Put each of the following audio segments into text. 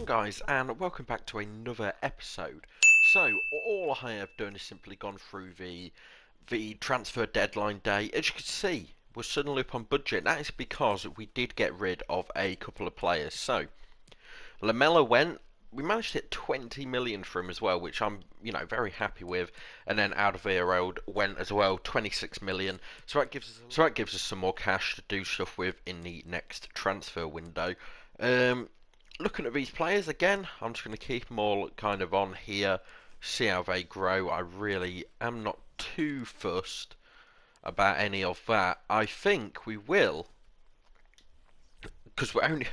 Guys, and welcome back to another episode. So all I have done is simply gone through the transfer deadline day. As you can see, we're suddenly up on budget. That is because we did get rid of a couple of players. So Lamella went. We managed to hit 20 million for him as well, which I'm, very happy with. And then Alderweireld went as well, 26 million. So that gives us some more cash to do stuff with in the next transfer window. Looking at these players again, I'm just going to keep them all kind of on here, see how they grow. I really am not too fussed about any of that. I think we will, because we're only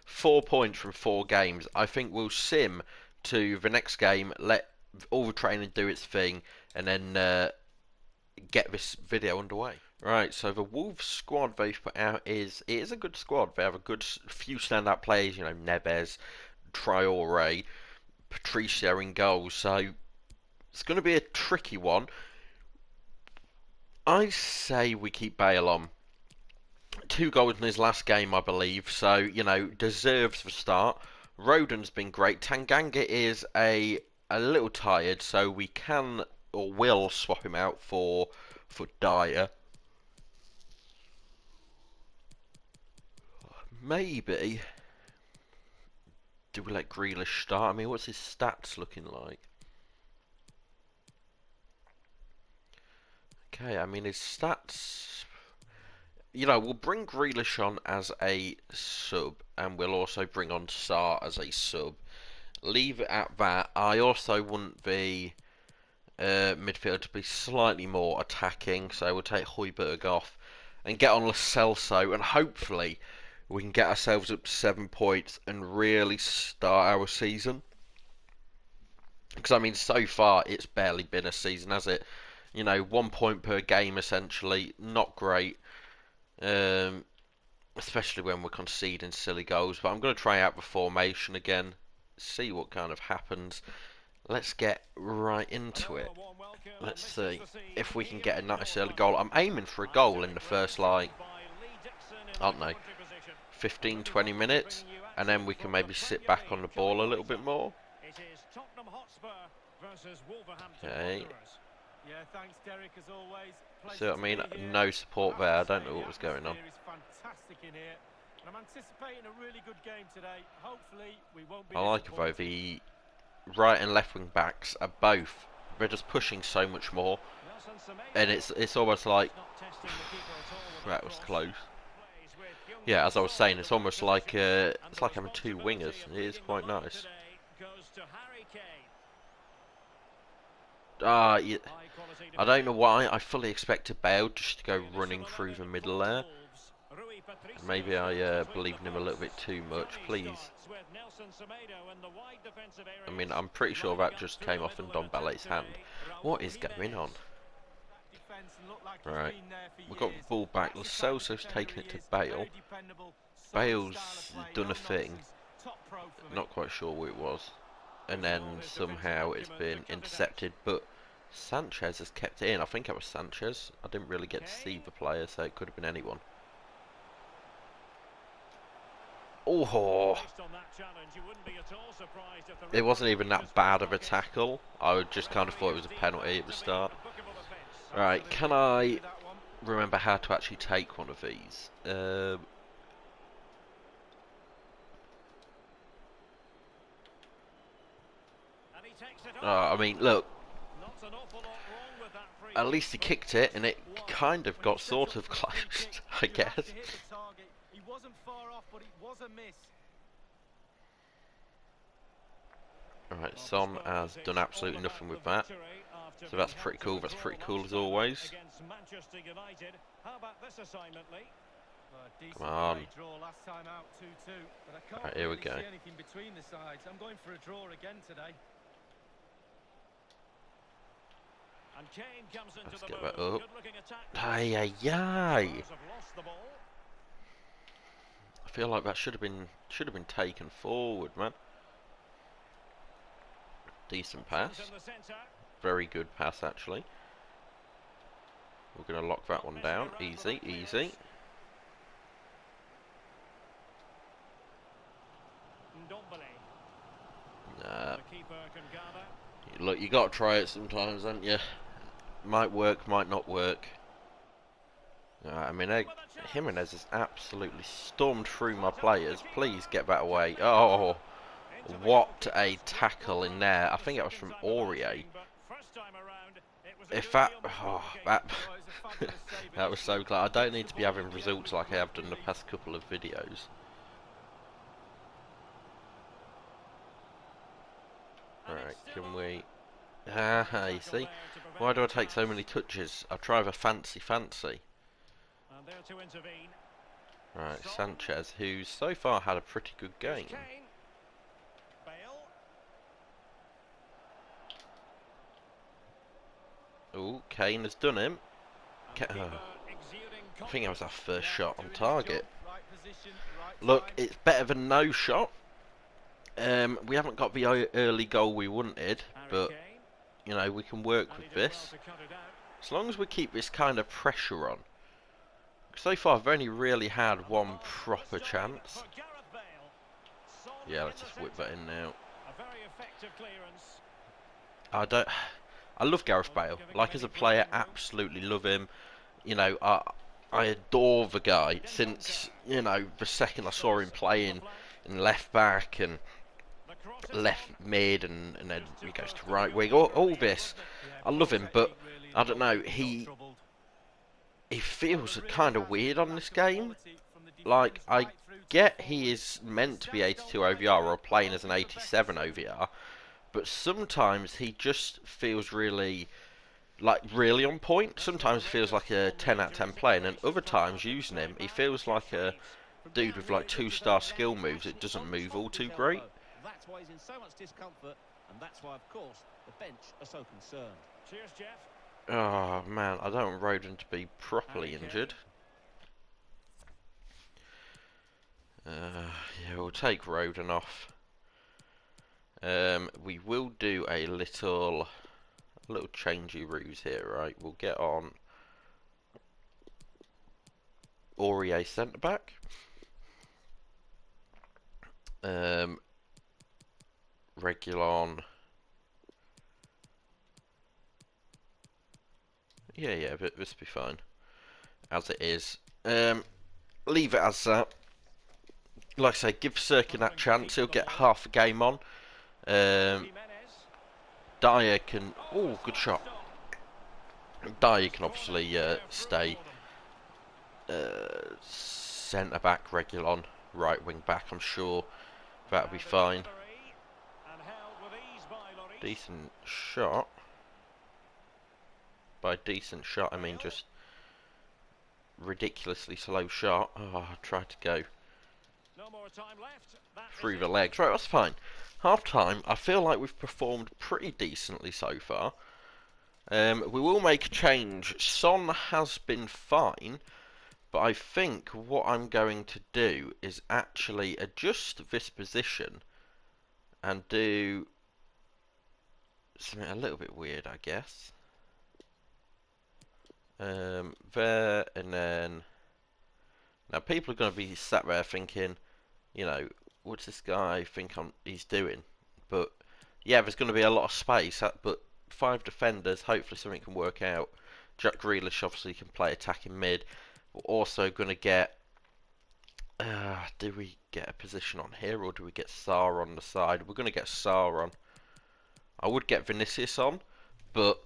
4 points from 4 games, I think we'll sim to the next game, let all the training do its thing, and then get this video underway. Right, so the Wolves squad they've put out is a good squad. They have a good few standout players, Neves, Traore, Patricio in goals. So it's going to be a tricky one. I say we keep Bale on. 2 goals in his last game, I believe. So deserves the start. Rodon's been great. Tanganga is a little tired, so we can or will swap him out for Dyer. Maybe. Do we let Grealish start? I mean, what's his stats looking like? Okay, I mean, his stats... we'll bring Grealish on as a sub, and we'll also bring on Sarr as a sub. Leave it at that. I also want the midfield to be slightly more attacking, so we'll take Højbjerg off and get on Lo Celso, and hopefully we can get ourselves up to 7 points and really start our season. Because, I mean, so far it's barely been a season, has it? 1 point per game, essentially. Not great. Especially when we're conceding silly goals. But I'm going to try out the formation again. See what kind of happens. Let's get right into it. Let's see if we can get a nice early goal. I'm aiming for a goal in the first, I don't know, 15-20 minutes, and then we can maybe sit back on the ball a little bit more. Okay. So, I mean, no support there. I don't know what was going on. I like it though, the right and left wing backs are both, they're just pushing so much more, and it's almost like that was close. Yeah, as I was saying, it's almost like it's like having 2 wingers. It is quite nice. Yeah, I don't know why I fully expected Bale just to go running through the middle there. Maybe I believed in him a little bit too much. Please. I mean, I'm pretty sure that just came off in Ndombele's hand. What is going on? Right, we've got the ball back. Lo Celso's taken it to Bale. Bale's done a thing. Not quite sure what it was. And then somehow it's been intercepted, but Sanchez has kept it in. I think it was Sanchez. I didn't really get to see the player, so it could have been anyone. Oh, it wasn't even that bad of a tackle. I just kind of thought it was a penalty at the start. Right, can I remember how to actually take one of these? I mean, look. At least he kicked it, and it kind of got sort of close, I guess. Alright, Son has done absolutely nothing with that. So that's pretty cool. That's pretty cool as always. Come on. Alright, here we go. Let's get that up. Ay, ay, ay. I feel like that should have been taken forward, man. Decent pass. Very good pass, actually. We're going to lock that one down. Easy, easy. Look, you got to try it sometimes, haven't you? Might work, might not work. I mean, Jimenez has absolutely stormed through my players. Please get that away. Oh, what a tackle in there. I think it was from Aurier. If that... Oh, that... that was so close. I don't need to be having results like I have done the past couple of videos. Alright, can we... Ah, you see? Why do I take so many touches? I try the fancy. Right, Sanchez, who's so far had a pretty good game. Oh, Kane has done him. I think that was our first shot on target. Look, it's better than no shot. We haven't got the early goal we wanted, but, you know, we can work with this. As long as we keep this kind of pressure on. So far, I've only really had one proper chance. Yeah, let's just whip that in now. I love Gareth Bale. Like, as a player, absolutely love him. You know, I adore the guy since, you know, the second I saw him playing in left back and left mid and then he goes to right wing. All this, I love him, but I don't know, he feels kind of weird on this game. Like, I get he is meant to be 82 OVR or playing as an 87 OVR, but sometimes he just feels really, like, really on point. Sometimes he feels like a 10 out of 10 player, and other times using him, he feels like a dude with like 2-star skill moves. It doesn't move all too great. That's why he's in so much discomfort, and that's why, of course, the bench are so concerned. Cheers, Jeff. Oh man, I don't want Rodon to be properly injured. Yeah, we'll take Rodon off. We will do a little changey ruse here, right? We'll get on Aurier centre back. Regulon. Yeah, but this will be fine as it is. Leave it as that. Like I say, give Sirkin that chance. He'll get half a game on. Dyer can... Oh, good shot. Dyer can obviously stay centre back, Regulon, right wing back. I'm sure that'll be fine. Decent shot. By decent shot, I mean just ridiculously slow shot. Oh, I tried to go through the legs. Right, that's fine. Half time, I feel like we've performed pretty decently so far. We will make a change. Son has been fine, but I think what I'm going to do is actually adjust this position and do something a little bit weird, I guess. There, and then... Now, people are going to be sat there thinking, you know, what's this guy think he's doing? But, yeah, there's going to be a lot of space, but 5 defenders, hopefully something can work out. Jack Grealish obviously can play attacking mid. We're also going to get... do we get a position on here, or do we get Sarr on the side? We're going to get Sarr on. I would get Vinicius on, but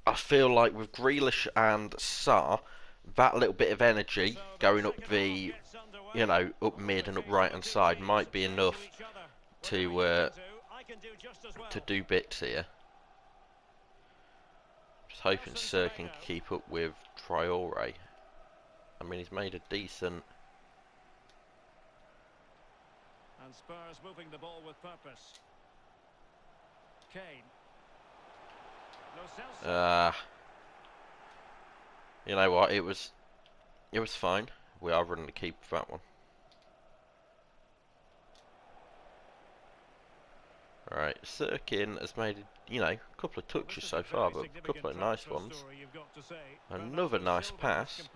I feel like with Grealish and Sarr, that little bit of energy going up the, you know, up mid and up right hand side might be enough to do bits here. Just hoping Sir can keep up with Traore. I mean, he's made a decent... And Spurs moving the ball with purpose. Kane. You know what? It was fine. We are running the keeper for that one. Alright, Sirkin has made, a couple of touches so far, but a couple of nice ones. Another nice pass.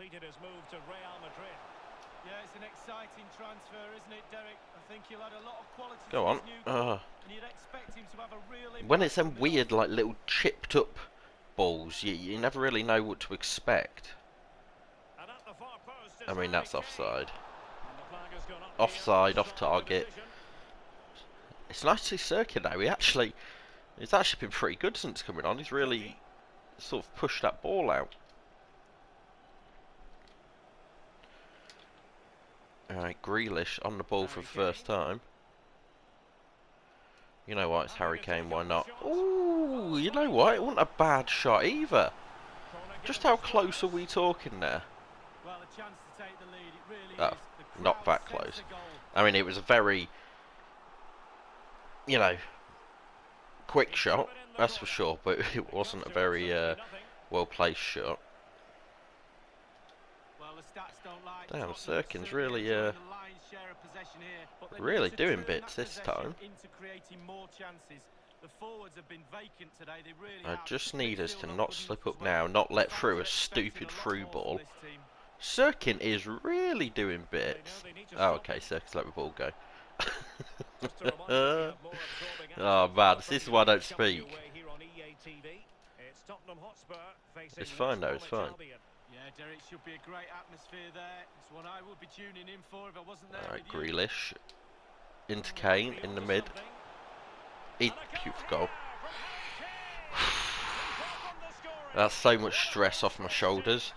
Yeah, it's an exciting transfer, isn't it, Derek? I think he'll add a lot of quality Go to on. his new club, and you'd expect him to have a real When impact it's them from weird, midfield. like, little chipped up balls, you never really know what to expect. And at the far post I is mean, Harry that's Kane. offside. And the flag has gone up here. Offside, off Stopping the target. decision. It's nice to see Sirkin now. He's actually been pretty good since coming on. He's really sort of pushed that ball out. Alright, Grealish on the ball for the first time. You know what, it's Harry Kane, why not? Ooh, you know what, it wasn't a bad shot either. Just how close are we talking there? Well, a chance to take the lead, it really Oh, is. The not crowd that sense close. the goal. I mean, it was a very, quick shot, that's for sure, but it wasn't a very well-placed shot. Well, the stats don't lie. Damn, Tottenham Sirkin's certainly really, enjoying the lion's share of possession here, but they really need to doing turn bits that this possession time. into creating more chances. The forwards have been vacant today, they really I have. just need us to Midfield not good slip enough up as well. now, not The let fans through are a expecting stupid a lot through more from ball. this team. Sirkin is really doing bits. They need to Oh, stop okay, it. Sirkin's let the ball go. Just a reminder, we have more absorbing Oh action man, from the this is Premier why I don't League coming your speak. way here on EA TV. It's Tottenham Hotspur facing It's fine though, West it's fine. Bromwich Albion. Yeah, Derek, should be a great atmosphere there. It's one I would be tuning in for if I wasn't there Alright, with you. Grealish into Oh, Kane might be in the onto mid. something. He, And a goal beautiful goal. here from Harry Kane. He's opened the scoring. That's so much stress off my shoulders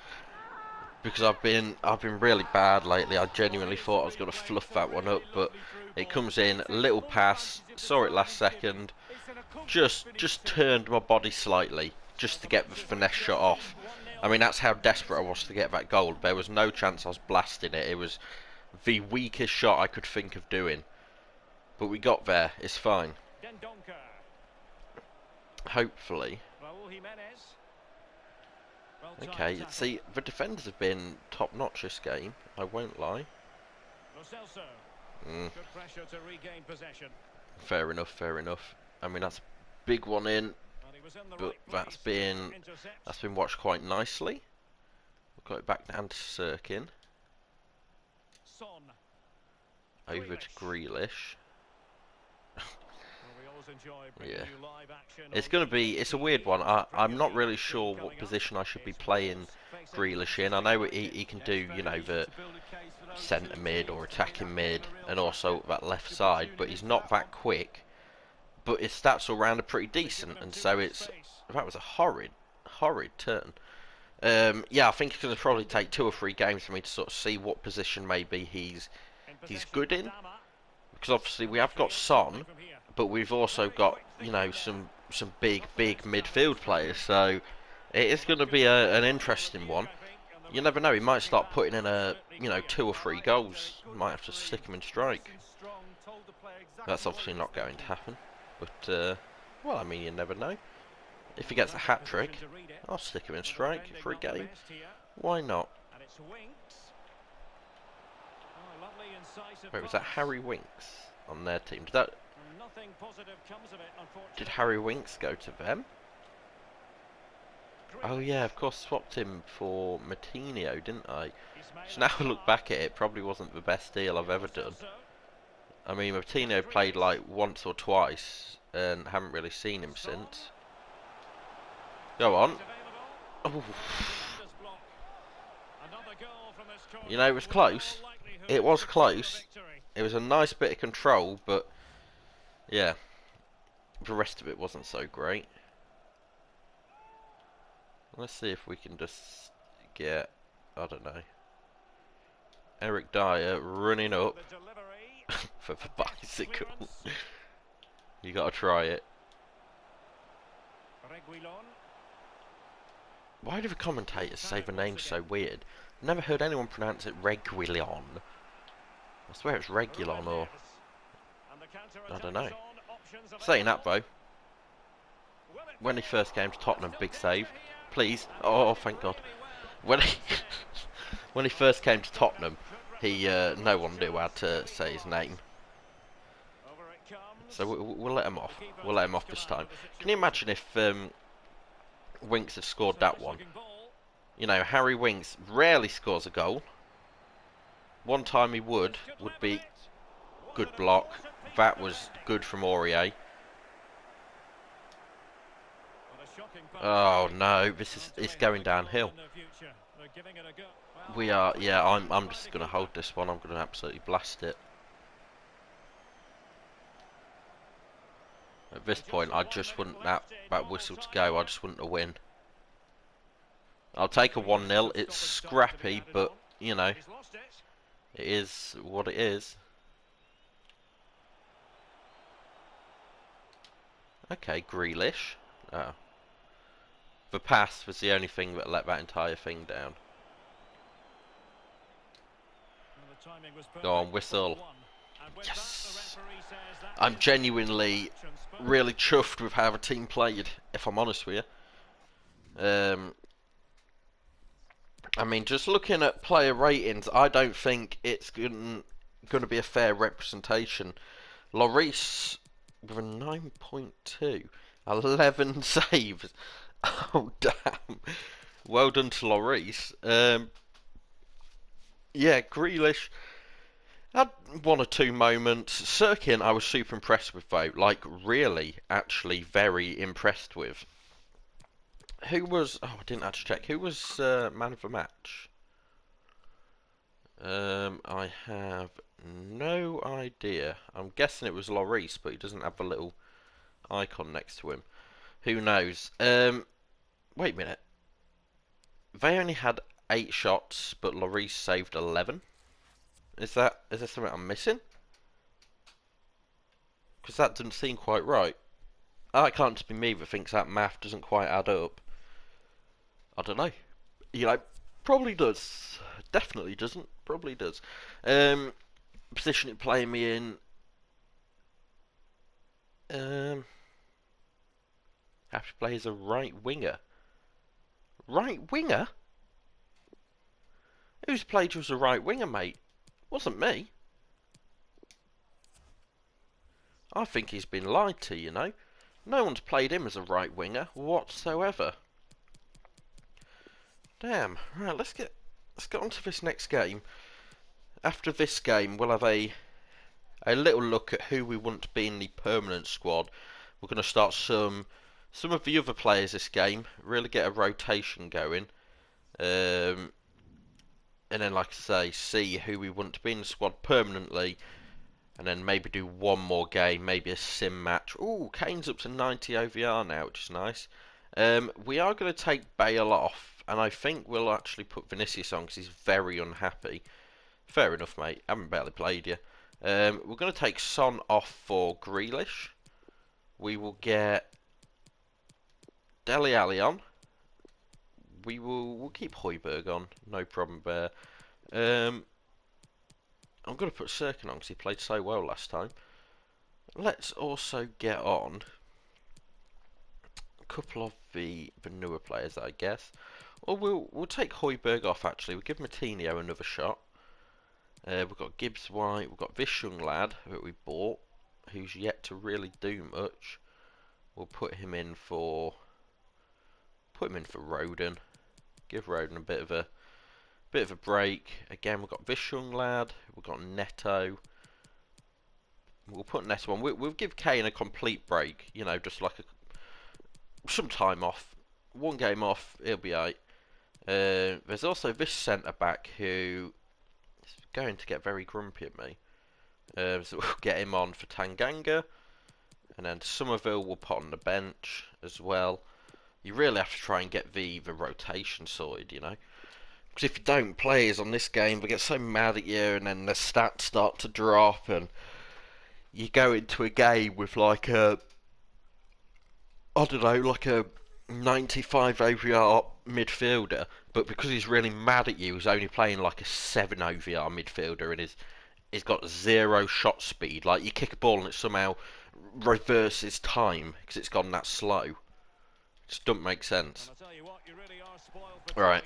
because I've been really bad lately. I genuinely thought I was going to fluff that one up, but it comes in, little pass, saw it last second, just turned my body slightly just to get the finesse shot off. I mean, that's how desperate I was to get that goal. There was no chance I was blasting it. It was the weakest shot I could think of doing. But we got there. It's fine. Hopefully. Okay, see, the defenders have been top-notch this game. I won't lie. Good pressure to regain possession. Fair enough, fair enough. I mean, that's a big one in, but that's been watched quite nicely. We've got it back down to Sirkin. Over to Grealish. Yeah. It's a weird one. I'm not really sure what position I should be playing Grealish in. I know he can do, the centre mid or attacking mid and also that left side, but he's not that quick. But his stats all round are pretty decent, and so that was a horrid turn. Yeah, I think it's going to probably take 2 or 3 games for me to sort of see what position maybe he's good in. Because obviously we have got Son, but we've also got, some big midfield players. So it is going to be an interesting one. You never know, he might start putting in 2 or 3 goals. Might have to stick him in strike. That's obviously not going to happen. But, well, I mean, you never know. If he gets a hat-trick, I'll stick him in strike for a game. Why not? Wait, was that Harry Winks on their team? Did Harry Winks go to them? Oh yeah, of course, swapped him for Martinho, didn't I? So now I look back at it, probably wasn't the best deal I've ever done. I mean, Martinho played like once or twice, and haven't really seen him since. Go on. Oh. It was close. It was close. It was a nice bit of control, but yeah, the rest of it wasn't so great. Let's see if we can just get, I don't know, Eric Dyer running up for the bicycle. You gotta try it. Why do the commentators say the name so weird? Never heard anyone pronounce it Reguilon. I swear it's Regulon or I don't know. Saying that though, when he first came to Tottenham, big save. Please. Oh, thank God. When he when he first came to Tottenham, he no one knew how to say his name. So we'll let him off. We'll let him off this time. Can you imagine if Winks had scored that one? You know, Harry Winks rarely scores a goal. One time he would be good block. That was good from Aurier. Oh no, it's going downhill. We are, yeah, I'm just gonna hold this one. I'm gonna absolutely blast it. At this point, I just want that whistle to go. I just want a win. I'll take a 1-0. It's scrappy, but you know, it is what it is. Okay, Grealish. Oh. The pass was the only thing that let that entire thing down. Go on, whistle. Yes! I'm genuinely really chuffed with how the team played, if I'm honest with you. I mean, just looking at player ratings, I don't think it's going to be a fair representation. Lloris with a 9.2, 11 saves. Oh, damn. Well done to Lloris. Yeah, Grealish had one or two moments. Sirkin, I was super impressed with, though. Like, really, actually very impressed with. Who was... Oh, I didn't actually check. Who was man of the match? I have no idea. I'm guessing it was Lloris, but he doesn't have the little icon next to him. Who knows? Wait a minute. They only had 8 shots, but Lloris saved 11. Is there something I'm missing? Because that doesn't seem quite right. That can't just be me that thinks that math doesn't quite add up. I don't know. You know, probably does. Definitely doesn't. Probably does. Position it playing me in. Have to play as a right winger. Right winger? Who's played you as a right winger, mate? Wasn't me. I think he's been lied to, you know. No one's played him as a right winger whatsoever. Damn. Right, let's get on to this next game. After this game, we'll have a little look at who we want to be in the permanent squad. We're going to start some of the other players this game. Really get a rotation going. And then, like I say, see who we want to be in the squad permanently. And then maybe do one more game, maybe a sim match. Ooh, Kane's up to 90 OVR now, which is nice. We are going to take Bale off, and I think we'll actually put Vinicius on because he's very unhappy. Fair enough, mate. I haven't barely played you. We're going to take Son off for Grealish. We will get Dele Alli on. We'll keep Højbjerg on, no problem there. I'm going to put Sirkin on because he played so well last time. Let's also get on a couple of the newer players, I guess. Or we'll take Højbjerg off, actually. We'll give Martinho another shot. We've got Gibbs White. We've got this young lad that we bought, who's yet to really do much. We'll put him in for Roden. Give Roden a bit of a break. Again, we've got this young lad. We've got Neto. We'll put Neto on. We'll give Kane a complete break. You know, just like some time off. One game off, he'll be out. There's also this centre back who is going to get very grumpy at me. So we'll get him on for Tanganga. And then Somerville will put on the bench as well. You really have to try and get the rotation sorted, you know. Because if you don't, players on this game, they get so mad at you, and then the stats start to drop, and you go into a game with like a, I don't know, like a 95 OVR midfielder, but because he's really mad at you, he's only playing like a 7 OVR midfielder, and he's got 0 shot speed. Like, you kick a ball and it somehow reverses time, because it's gone that slow. It just doesn't make sense. Right.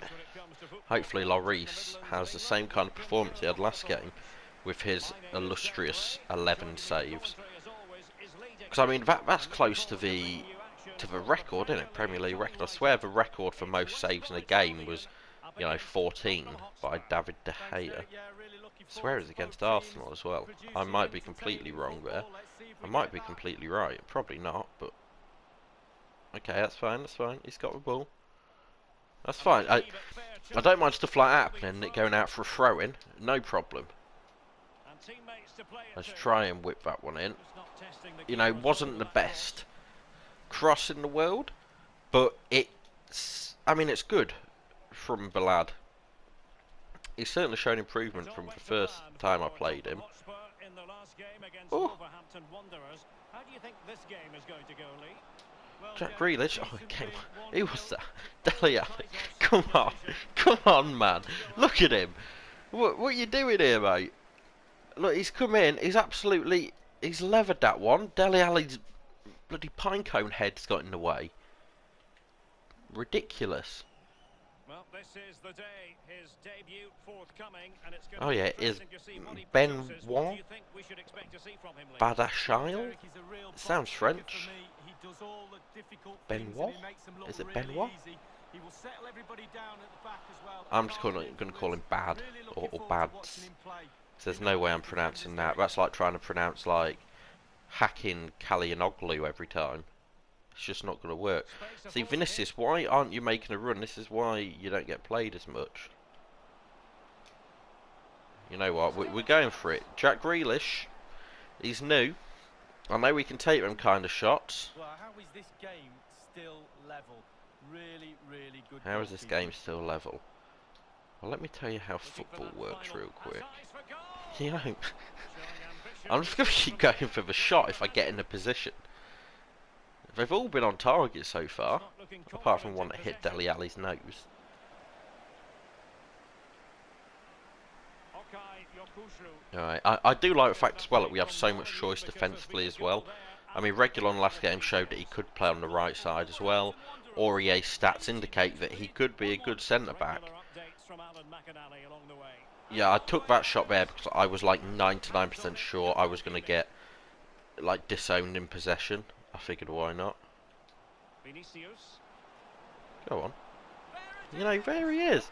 Hopefully Lloris has the same kind of performance he had last game with his illustrious 11 saves. Because I mean that's close to the record, isn't it? Premier League record. I swear the record for most saves in a game was, 14 by David De Gea. I swear it was against Arsenal as well. I might be completely wrong there. I might be completely right. Probably not, but okay, that's fine. That's fine. He's got the ball. That's fine. I don't mind stuff like that happening and it going out for a throw-in. No problem. Let's try and whip that one in. Wasn't the best cross in the world, but it's good from the lad. He's certainly shown improvement from the first time I played him. Oh. Jack Grealish. Oh, who was that? Dele Alli. Come on, man. Look at him. What are you doing here, mate? Look, he's come in. He's levered that one. Dele Alli's bloody pinecone head's got in the way. Ridiculous. Well, this is the day, his debut forthcoming, and it's going oh yeah, it is Benoit Badashile. Sounds French. Benoit? Is it Benoit? I'm just going to call him Bad or Bads. There's no way I'm pronouncing that. That's like trying to pronounce like hacking Kalianoglu every time. It's just not going to work. See, Vinicius, why aren't you making a run? This is why you don't get played as much. You know what? We're going for it. Jack Grealish, he's new. I know we can take them kind of shots. Well, how is this game still level? Really, really good. How is this game still level? Well, let me tell you how football works real quick. I'm just going to keep going for the shot if I get in a position. They've all been on target so far, apart from one that hit Dele Alli's nose. Alright, I do like the fact as well that we have so much choice defensively as well. I mean, Reguilon last game showed that he could play on the right side as well. Aurier's stats indicate that he could be a good centre-back. Yeah, I took that shot there because I was like 99% sure I was going to get like disowned in possession. I figured why not. Go on. There he is.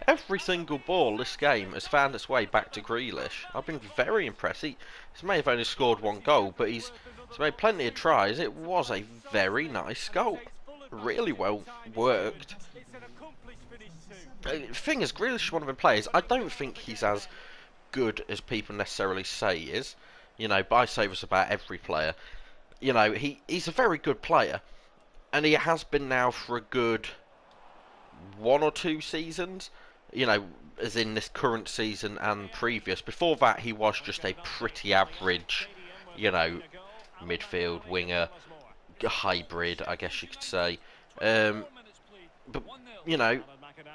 Every single ball this game has found its way back to Grealish. I've been very impressed. He may have only scored one goal, but he's made plenty of tries. It was a very nice goal. Really well worked. The thing is, Grealish is one of the players. I don't think he's as good as people necessarily say he is. But I say this about every player. He's a very good player. And he has been now for a good 1 or 2 seasons. As in this current season and previous. Before that, he was just a pretty average, midfield winger, hybrid, I guess you could say. But,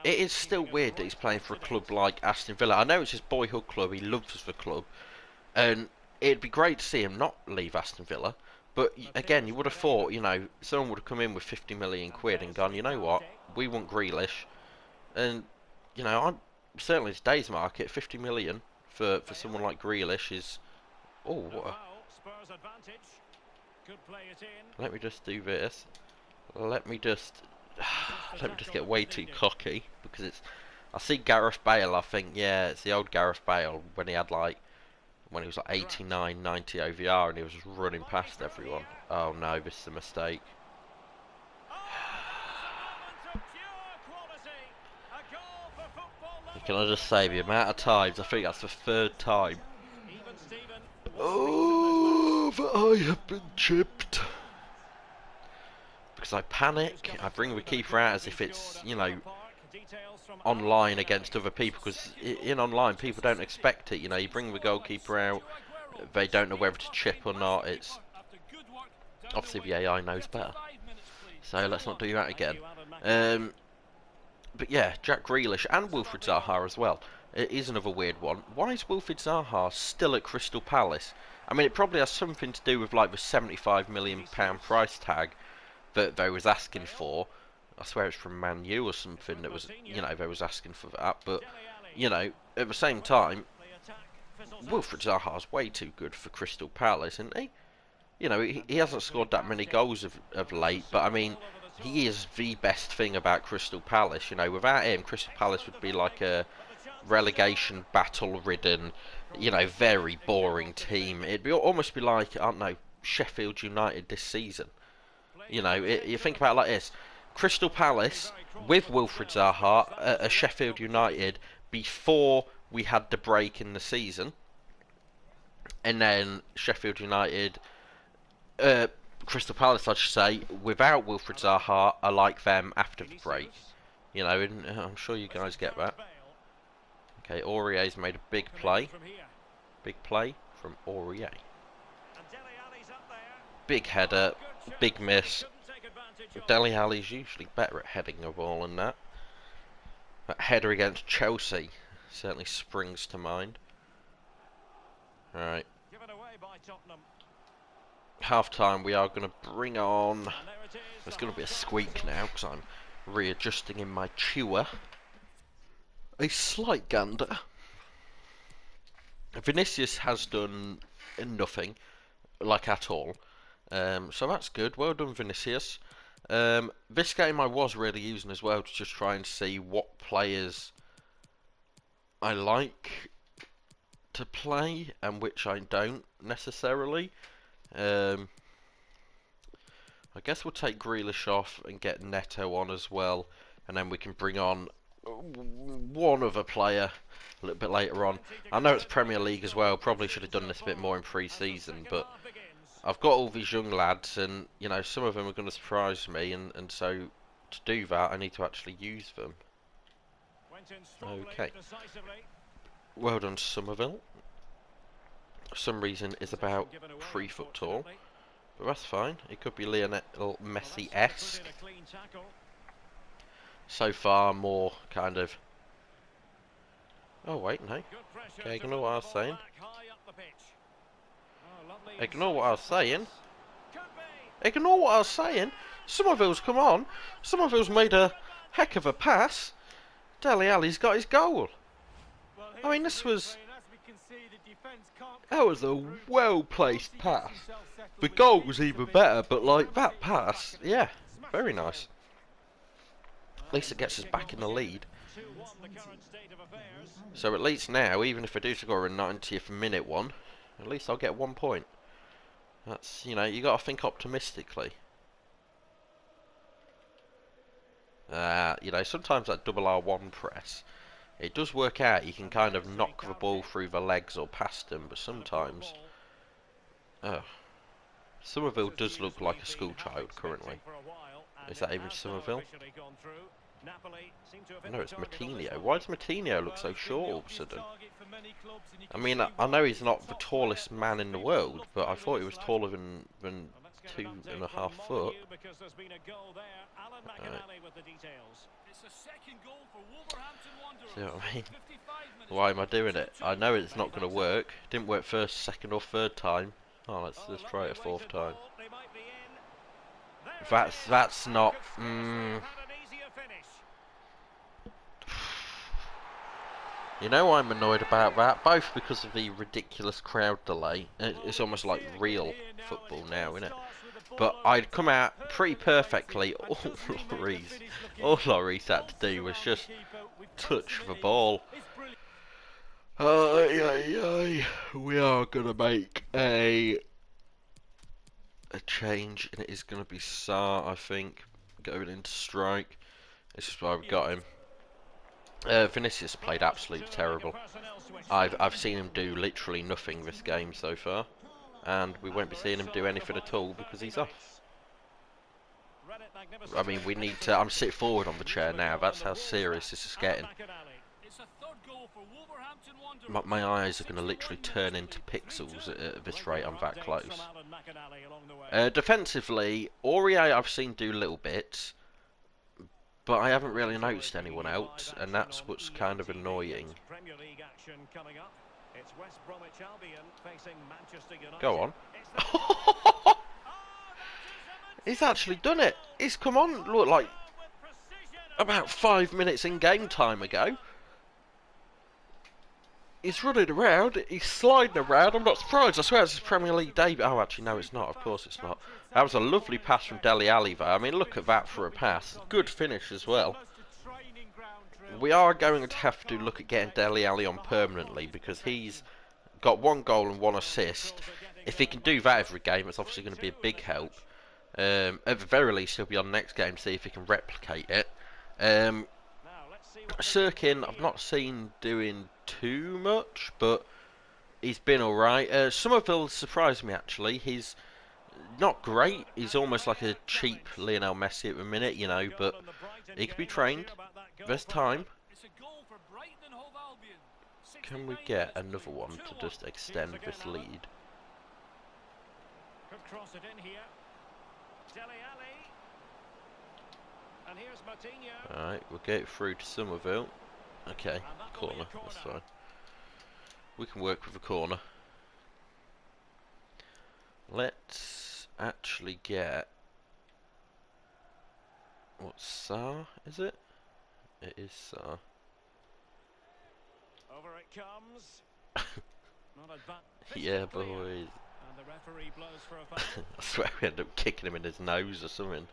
it is still weird that he's playing for a club like Aston Villa. I know it's his boyhood club, he loves the club. And it'd be great to see him not leave Aston Villa. But, again, you would have thought, someone would have come in with 50 million quid and gone, you know what, we want Grealish. And, I'm certainly today's market, 50 million for someone like Grealish is... Oh, what Let me just do this. Let me just get way too cocky, because I see Gareth Bale, I think, yeah, it's the old Gareth Bale when he was like 89, 90 OVR and he was just running past everyone. Oh no, this is a mistake. Can I just say, the amount of times, I think that's the 3rd time. Oh, that I have been chipped. Because I panic, I bring the keeper out as if it's, online against other people. Because in online, people don't expect it. You bring the goalkeeper out, they don't know whether to chip or not. It's obviously the AI knows better. So let's not do that again. But yeah, Jack Grealish and Wilfried Zaha as well. It is another weird one. Why is Wilfried Zaha still at Crystal Palace? I mean, it probably has something to do with like the £75 million price tag that they was asking for. I swear it's from Man U or something that was, they was asking for that. But, at the same time, Wilfried Zaha's way too good for Crystal Palace, isn't he? You know, he hasn't scored that many goals of late, but I mean, he is the best thing about Crystal Palace. You know, without him, Crystal Palace would be like a relegation battle-ridden, you know, very boring team. It'd be almost be like, I don't know, Sheffield United this season. You know, you think about it like this: Crystal Palace with Wilfried Zaha, a Sheffield United before we had the break in the season, and then Sheffield United, Crystal Palace, I should say, without Wilfried Zaha, are like them after the break. You know, and I'm sure you guys get that. Okay, Aurier's made a big play. Big play from Aurier. Big header, big miss. Dele Alli's usually better at heading a ball than that. That header against Chelsea certainly springs to mind. Alright. Half time, we are going to bring on. There's going to be a squeak now because I'm readjusting in my chewer. A slight gander. Vinicius has done nothing, like at all. So that's good. Well done, Vinicius. This game I was really using as well to just try and see what players I like to play and which I don't necessarily. I guess we'll take Grealish off and get Neto on as well, and then we can bring on one other player a little bit later on. I know it's Premier League as well, probably should have done this a bit more in pre-season, but I've got all these young lads, and you know, some of them are going to surprise me, and so to do that I need to actually use them. Okay. Well done, Somerville. For some reason is about 3 foot tall, but that's fine. It could be Lionel Messi-esque. So far, more kind of. Oh wait, no. Okay, ignore what I was saying. Ignore what I was saying. Ignore what I was saying. Somerville's come on. Somerville's made a heck of a pass. Dele Alli's got his goal. I mean, this was. That was a well-placed pass. The goal was even better, but like that pass, yeah, very nice. At least it gets us back in the lead. So at least now, even if I do score a 90th minute one, at least I'll get 1 point. That's, you know, you got to think optimistically. You know, sometimes that double R1 press, it does work out. You can kind of knock the ball through the legs or past them, but sometimes, Somerville does look like a school child currently. Is that even Somerville? No, it's Matinho. Why does Matinho look so short all of a sudden? I mean, I know he's not the tallest man in the world, but I thought he was taller than 2.5 foot. See what I mean? Why am I doing it? I know it's not going to work. Didn't work first, second or third time. Oh, let's try it a 4th time. That's not. You know, I'm annoyed about that, both because of the ridiculous crowd delay. It's almost like real football now, isn't it? But I'd come out pretty perfectly. All Lloris had to do was just touch the ball. We are gonna make a change, and it is gonna be Sarr, I think, going into strike. This is why we got him. Vinicius played absolutely terrible. I've seen him do literally nothing this game so far, and we won't be seeing him do anything at all because he's off. I mean, we need to. I'm sitting forward on the chair now. That's how serious this is getting. My eyes are going to literally turn into pixels at this rate. I'm that close. Defensively, Aurier I've seen do little bits, but I haven't really noticed anyone else, and that's what's kind of annoying. Go on. He's actually done it. He's come on, look, like about 5 minutes in game time ago. He's running around, he's sliding around, I'm not surprised, I swear it's his Premier League debut. Oh, actually, no, it's not, of course it's not. That was a lovely pass from Dele Alli, though. I mean, look at that for a pass. Good finish as well. We are going to have to look at getting Dele Alli on permanently, because he's got 1 goal and 1 assist. If he can do that every game, it's obviously going to be a big help. At the very least, he'll be on next game to see if he can replicate it. Sirkin, I've not seen doing too much, but he's been alright. Somerville surprised me, actually. He's not great. He's almost like a cheap Lionel Messi at the minute, you know, but he can be trained. There's time. Can we get another one to just extend this lead? Could cross it in here. Dele Alli. And here's Martinho. Alright, we'll get it through to Somerville. Okay, corner, that's fine. We can work with the corner. Let's actually get... What's Sar, is it? It is Sar. Over it comes. Not a Yeah, boys. And the referee blows for a foul. I swear we end up kicking him in his nose or something.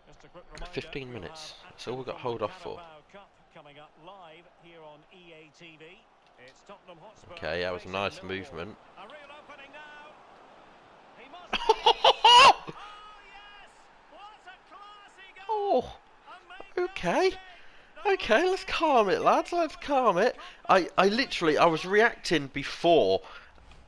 Just a quick reminder, 15 we'll minutes. have That's all we've got action hold from off for. Carabao Cup coming up live here on EA TV. It's Tottenham Hotspur Okay, that was a facing nice Millwall. movement. A real opening now. He must oh yes! What a classy goal! Oh, okay. Okay, let's calm it, lads. Let's calm it. I was reacting before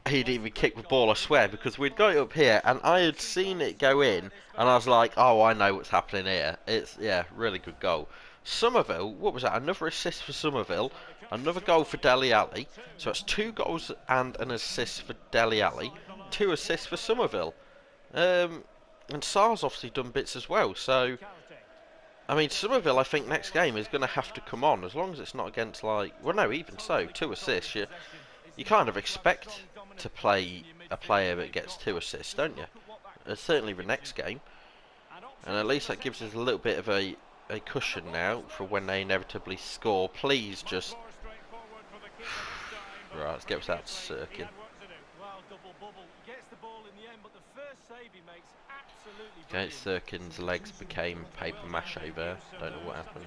he'd even kicked the ball, I swear, because we'd got it up here and I had seen it go in and I was like, oh, I know what's happening here. It's, yeah, really good goal. Somerville, what was that? Another assist for Somerville, another goal for Dele Alli. So it's 2 goals and an assist for Dele Alli, 2 assists for Somerville. And Sarr's obviously done bits as well, so... I mean, Somerville, I think, next game is going to have to come on, as long as it's not against, like... Well, no, even so, 2 assists, you kind of expect to play a player that gets 2 assists, don't you? Certainly the next game. And at least that gives us a little bit of a cushion now for when they inevitably score. Please just... Right, let's get us out to Sirkin. Okay, Sirkin's legs became paper mache there. Don't know what happened.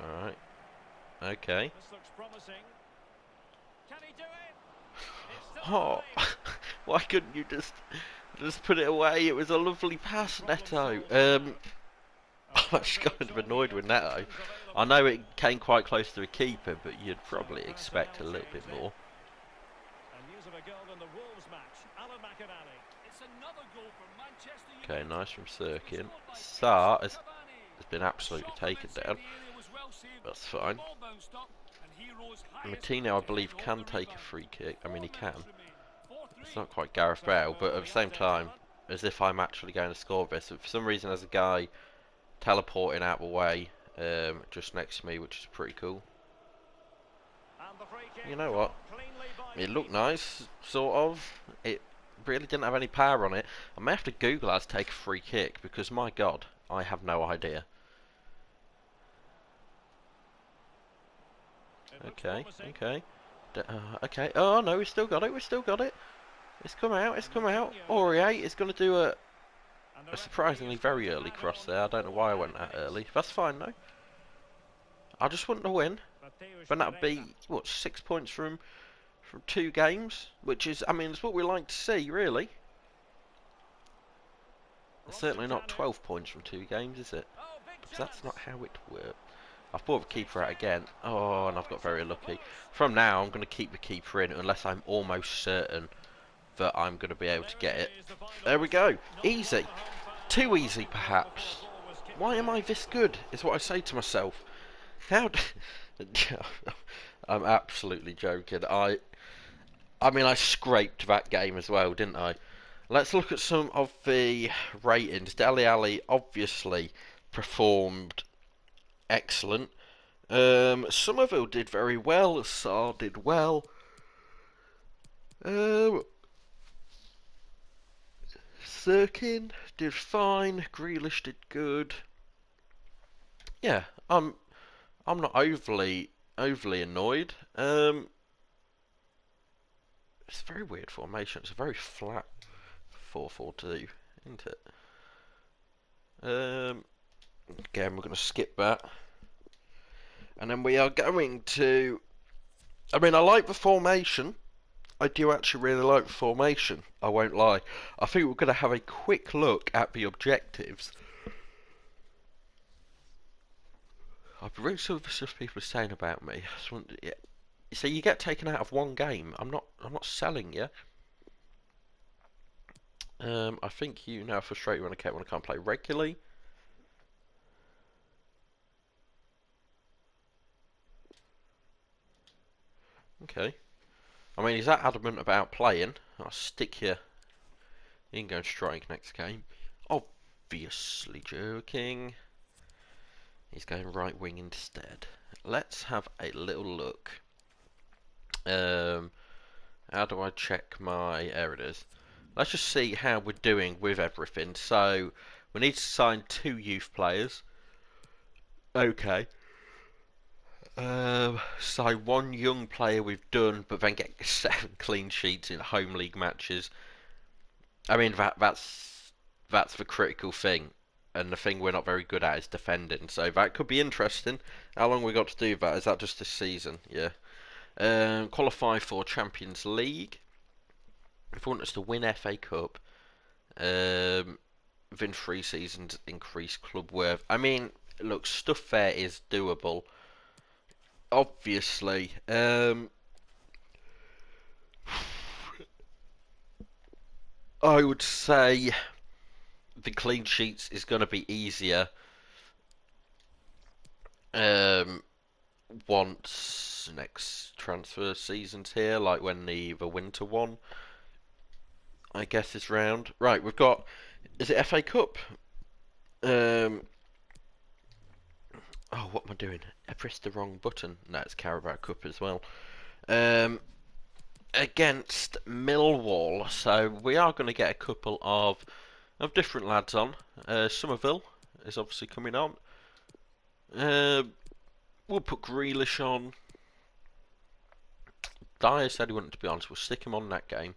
Alright. Okay. Oh, why couldn't you just put it away? It was a lovely pass, Neto. I'm actually kind of annoyed with Neto. I know it came quite close to a keeper, but you'd probably expect a little bit more. Okay, nice from Sirkin. Sarr has been absolutely taken down. That's fine. Martino, I believe, can take a free kick. I mean, he can. It's not quite Gareth Bale, but at the same time, as if I'm actually going to score this. For some reason, there's a guy teleporting out the way just next to me, which is pretty cool. You know what? It looked nice, sort of. It really didn't have any power on it. I may have to Google how to take a free kick, because my god, I have no idea. Okay, okay. Okay, oh no, we still got it, we still got it. It's come out, it's come out. Aurier is going to do a surprisingly very early cross there. I don't know why I went that early. That's fine though. I just want to win. But that'd be, what, 6 points from 2 games? Which is, I mean, it's what we like to see, really. It's certainly not 12 points from 2 games, is it? Because that's not how it works. I've brought the keeper out again. Oh, and I've got very lucky. From now, I'm going to keep the keeper in unless I'm almost certain that I'm going to be able to get it. There we go. Easy. Too easy, perhaps. Why am I this good, is what I say to myself. How I'm absolutely joking. I mean, I scraped that game as well, didn't I? Let's look at some of the ratings. Dele Alli obviously performed excellent. Somerville did very well. Sarr did well. Sirkin did fine. Grealish did good. Yeah, I'm not overly annoyed. It's a very weird formation. It's a very flat 4-4-2, isn't it? Again, we're going to skip that. And then we are going to... I mean, I like the formation. I do actually really like the formation. I won't lie. I think we're going to have a quick look at the objectives. I've read some of the stuff people are saying about me. So you get taken out of one game. I'm not selling you. I think you now frustrate when I can't play regularly. Okay. I mean, he's that adamant about playing. I'll stick you. You can go and strike next game. Obviously joking. He's going right wing instead. Let's have a little look. How do I check my... There it is. Let's just see how we're doing with everything. So, we need to sign 2 youth players. Okay. So 1 young player we've done, but then get 7 clean sheets in home league matches. I mean, that's the critical thing. And the thing we're not very good at is defending. So that could be interesting. How long we got to do that? Is that just this season? Yeah. Qualify for Champions League. If you want us to win FA Cup, within 3 seasons, increase club worth. I mean, look, stuff there is doable. Obviously, I would say the clean sheets is going to be easier once next transfer season's here, like when the winter one, I guess, is round. Right, we've got, is it FA Cup? Oh, what am I doing? I pressed the wrong button. No, it's Carabao Cup as well. Against Millwall, so we are going to get a couple of different lads on. Somerville is obviously coming on. We'll put Grealish on. Dyer said he wanted to be honest. We'll stick him on that game.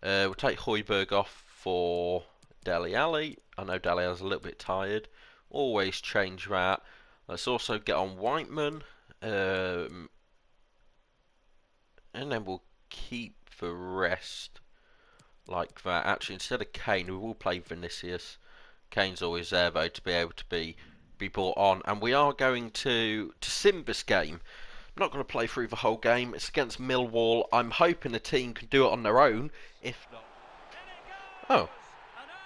We'll take Højbjerg off for Dele Alli. I know Dele Alli's a little bit tired. Always change that. Let's also get on Whiteman. And then we'll keep the rest like that. Actually, instead of Kane, we will play Vinicius. Kane's always there, though, to be able to be brought on. And we are going to sim this game. I'm not going to play through the whole game. It's against Millwall. I'm hoping the team can do it on their own. If not... Oh.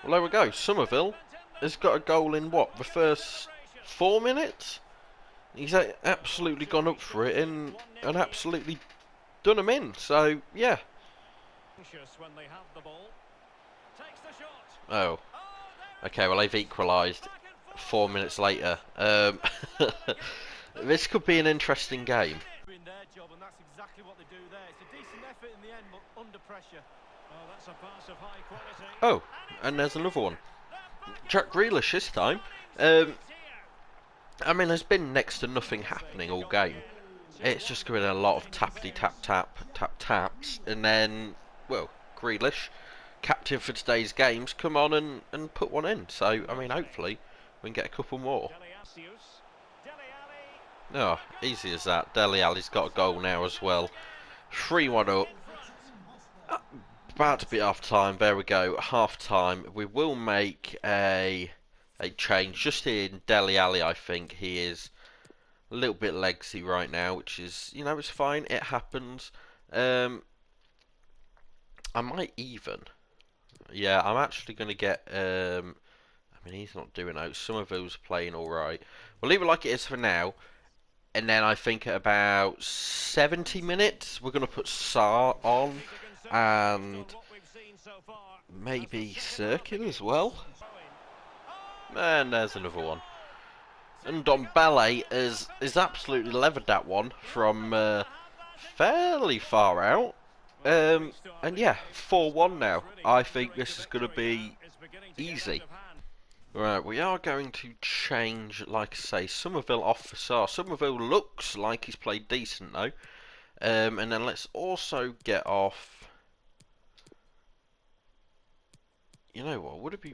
Well, there we go. Somerville has got a goal in, what, the first 4 minutes? He's absolutely gone up for it and absolutely done him in. So, yeah. Oh. Okay, well, they've equalised 4 minutes later. This could be an interesting game. Oh, and there's another one. Jack Grealish this time. I mean, there's been next to nothing happening all game. It's just been a lot of taps, and then, well, Grealish, captain for today's games, come on and put one in. So, I mean, hopefully we can get a couple more. Oh, easy as that. Dele Alli's got a goal now as well. 3-1 up. About to be half time. There we go. Half time. We will make a change just in Dele Alli. I think he is a little bit legsy right now, which is, you know, it's fine. It happens. I might even. Yeah, I'm actually going to get. I mean, he's not doing out. Somerville's playing all right. We'll leave it like it is for now. And then I think at about 70 minutes, we're going to put Sarr on. And maybe Sirkin as well. And there's another one. And Dombele is absolutely levered that one from fairly far out. And yeah, 4-1 now. I think this is going to be easy. Right, we are going to change, like I say, Somerville off for Sarr. Somerville looks like he's played decent though. And then let's also get off. You know what? Would it be?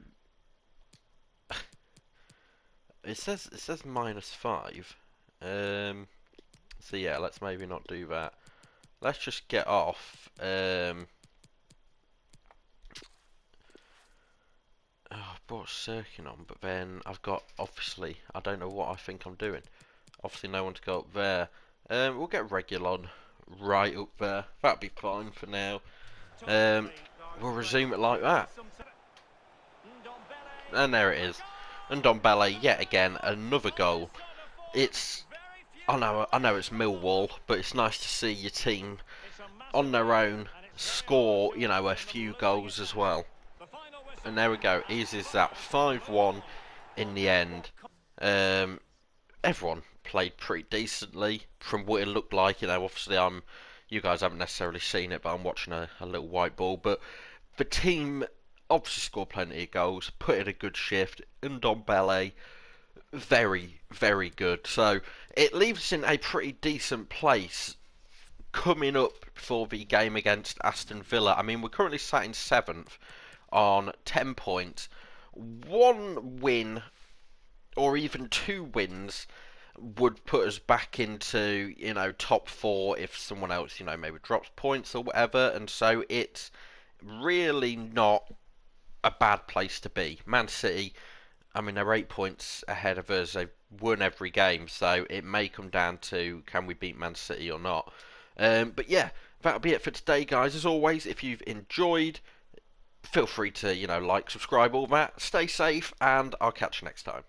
It says -5. So yeah, let's maybe not do that. Let's just get off. Oh, I brought Sirkin on, but then I've got, obviously, I don't know what I think I'm doing. Obviously no one to go up there. We'll get Regulon right up there. That'll be fine for now. We'll resume it like that. And there it is. And Ndombele, yet again, another goal. It's, I know it's Millwall, but it's nice to see your team on their own score, you know, a few goals as well. And there we go. Easy as that. 5-1 in the end. Everyone played pretty decently from what it looked like. You know, obviously you guys haven't necessarily seen it, but I'm watching a little white ball. But the team obviously scored plenty of goals, put in a good shift. Ndombele, very, very good. So it leaves us in a pretty decent place coming up for the game against Aston Villa. I mean, we're currently sat in 7th on 10 points. One win or even 2 wins would put us back into, you know, top 4 if someone else, you know, maybe drops points or whatever. And so it's really not a bad place to be. Man City, I mean, they're 8 points ahead of us. They've won every game, so it may come down to can we beat Man City or not. But yeah, that'll be it for today, guys. As always, if you've enjoyed, feel free to, you know, like, subscribe, all that. Stay safe, and I'll catch you next time.